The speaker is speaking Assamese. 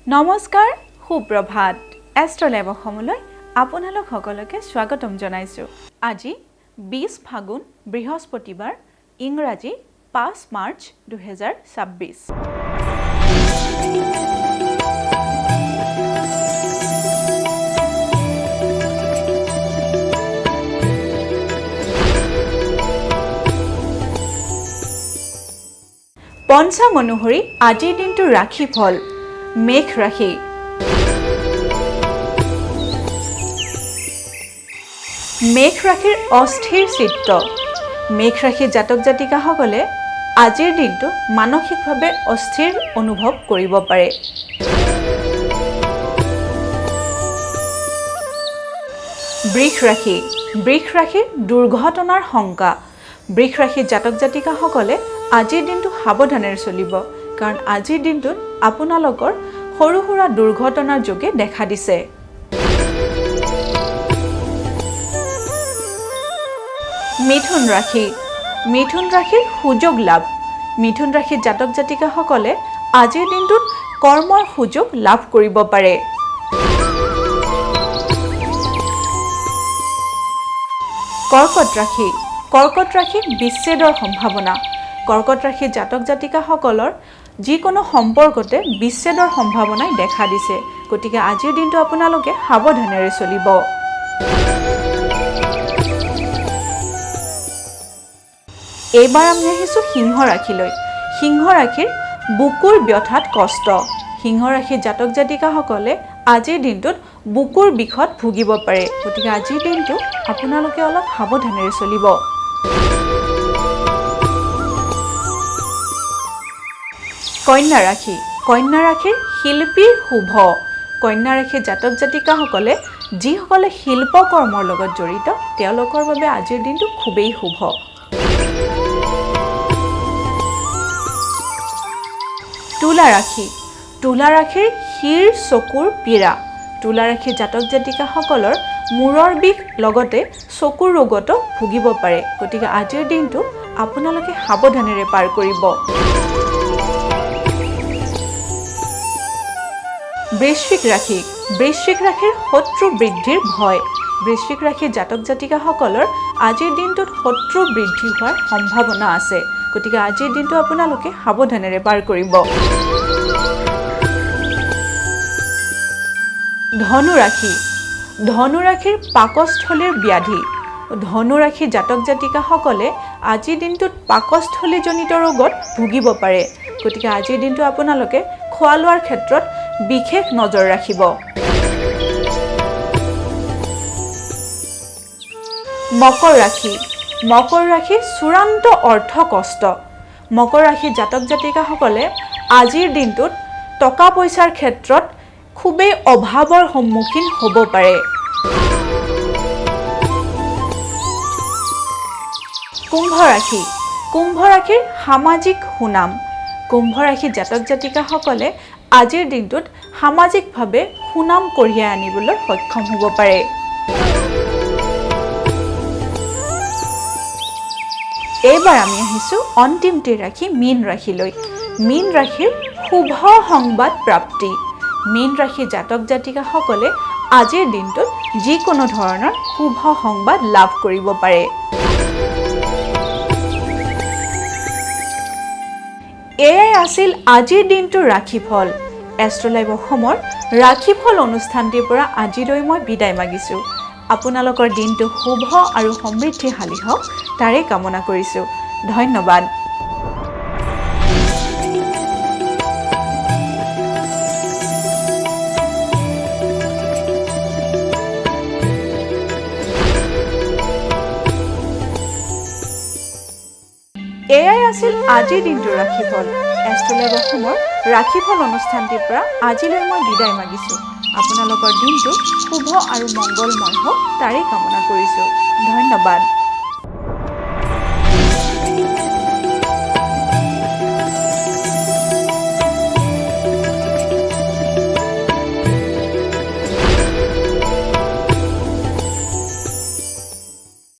নমস্কাৰ সুপ্ৰভাত এষ্ট্ৰলাইভ অসমলৈ আপোনালোক সকলোকে স্বাগতম জনাইছো। আজি 20 ফাগুন বৃহস্পতিবাৰ ইংৰাজী 5 মাৰ্চ 2026। পঞ্চাং অনুসৰি আজিৰ দিনটো ৰাখি ফল মেঘ ৰাশি। মেঘ ৰাশিৰ অস্থিৰ চিত্ত। মেঘ ৰাশিৰ জাতক জাতিকাসকলে আজিৰ দিনটো মানসিকভাৱে অস্থিৰ অনুভৱ কৰিব পাৰে। বৃষ ৰাশি। বৃষ ৰাশিৰ দুৰ্ঘটনাৰ শংকা। বৃষ ৰাশিৰ জাতক জাতিকাসকলে আজিৰ দিনটো সাৱধানেৰে চলিব, কাৰণ আজিৰ দিনটোত আপোনালোকৰ সৰু সুৰা দুৰ্ঘটনাৰ যোগে দেখা দিছে। মিথুন ৰাশি। মিথুন ৰাশিৰ সুযোগ লাভ। মিথুন ৰাশিৰ জাতক জাতিকাসকলে আজিৰ দিনটোত কৰ্মৰ সুযোগ লাভ কৰিব পাৰে। কৰ্কট ৰাশি। কৰ্কট ৰাশিৰ বিচ্ছেদৰ সম্ভাৱনা। কৰ্কট ৰাশিৰ জাতক জাতিকাসকলৰ যিকোনো সম্পৰ্কতে বিচ্ছেদৰ সম্ভাৱনাই দেখা দিছে, গতিকে আজিৰ দিনটো আপোনালোকে সাৱধানেৰে চলিব। এইবাৰ আমি আহিছোঁ সিংহ ৰাশিলৈ। সিংহ ৰাশিৰ বুকুৰ ব্যথাত কষ্ট। সিংহ ৰাশিৰ জাতক জাতিকাসকলে আজিৰ দিনটোত বুকুৰ বিষত ভুগিব পাৰে, গতিকে আজিৰ দিনটো আপোনালোকে অলপ সাৱধানেৰে চলিব। কন্যা ৰাশি। কন্যা ৰাশিৰ শিল্পীৰ শুভ। কন্যা ৰাশিৰ জাতক জাতিকাসকলে যিসকলে শিল্প কৰ্মৰ লগত জড়িত তেওঁলোকৰ বাবে আজিৰ দিনটো খুবেই শুভ। তুলা ৰাশি। তুলা ৰাশিৰ শিৰ চকুৰ পীড়া। তুলা ৰাশিৰ জাতক জাতিকাসকলৰ মূৰৰ বিষ লগতে চকুৰ ৰোগতো ভুগিব পাৰে, গতিকে আজিৰ দিনটো আপোনালোকে সাৱধানেৰে পাৰ কৰিব। বৃশ্চিক ৰাশি। বৃশ্চিক ৰাশিৰ শত্ৰু বৃদ্ধিৰ ভয়। বৃশ্চিক ৰাশিৰ জাতক জাতিকাসকলৰ আজিৰ দিনটোত শত্ৰু বৃদ্ধি হোৱাৰ সম্ভাৱনা আছে, গতিকে আজিৰ দিনটো আপোনালোকে সাৱধানেৰে পাৰ কৰিব। ধনু ৰাশি। ধনু ৰাশিৰ পাকস্থলীৰ ব্যাধি। ধনু ৰাশিৰ জাতক জাতিকাসকলে আজিৰ দিনটোত পাকস্থলীজনিত ৰোগত ভুগিব পাৰে, গতিকে আজিৰ দিনটো আপোনালোকে খোৱা লোৱাৰ ক্ষেত্ৰত বিশেষ নজৰ ৰাখিব। মকৰ ৰাশি। মকৰ ৰাশিৰ চূড়ান্ত অৰ্থ কষ্ট। মকৰ ৰাশিৰ জাতক জাতিকাসকলে আজিৰ দিনটোত টকা পইচাৰ ক্ষেত্ৰত খুবেই অভাৱৰ সন্মুখীন হ'ব পাৰে। কুম্ভ ৰাশি। কুম্ভ ৰাশিৰ সামাজিক সুনাম। কুম্ভ ৰাশিৰ জাতক জাতিকাসকলে আজিৰ দিনটোত সামাজিকভাৱে সুনাম কঢ়িয়াই আনিবলৈ সক্ষম হ'ব পাৰে। এইবাৰ আমি আহিছোঁ অন্তিমটি ৰাশি মীন ৰাশিলৈ। মীন ৰাশিৰ শুভ সংবাদ প্ৰাপ্তি। মীন ৰাশিৰ জাতক জাতিকাসকলে আজিৰ দিনটোত যিকোনো ধৰণৰ শুভ সংবাদ লাভ কৰিব পাৰে। এয়াই আছিল আজিৰ দিনটোৰ ৰাশিফল। এষ্ট্ৰলাইভ অসমৰ ৰাশিফল অনুষ্ঠানটিৰ পৰা আজিলৈ মই বিদায় মাগিছোঁ। আপোনালোকৰ দিনটো শুভ আৰু সমৃদ্ধিশালী হওক তাৰে কামনা কৰিছোঁ। ধন্যবাদ। এয়াই আছিল আজিৰ দিনটোৰ ৰাশিফল। এষ্ট্ৰলাইভ অসমৰ ৰাশিফল অনুষ্ঠানটিৰ পৰা আজিলৈ মই বিদায় মাগিছোঁ। আপোনালোকৰ দিনটো শুভ আৰু মংগলময় হওক তাৰে কামনা কৰিছোঁ। ধন্যবাদ।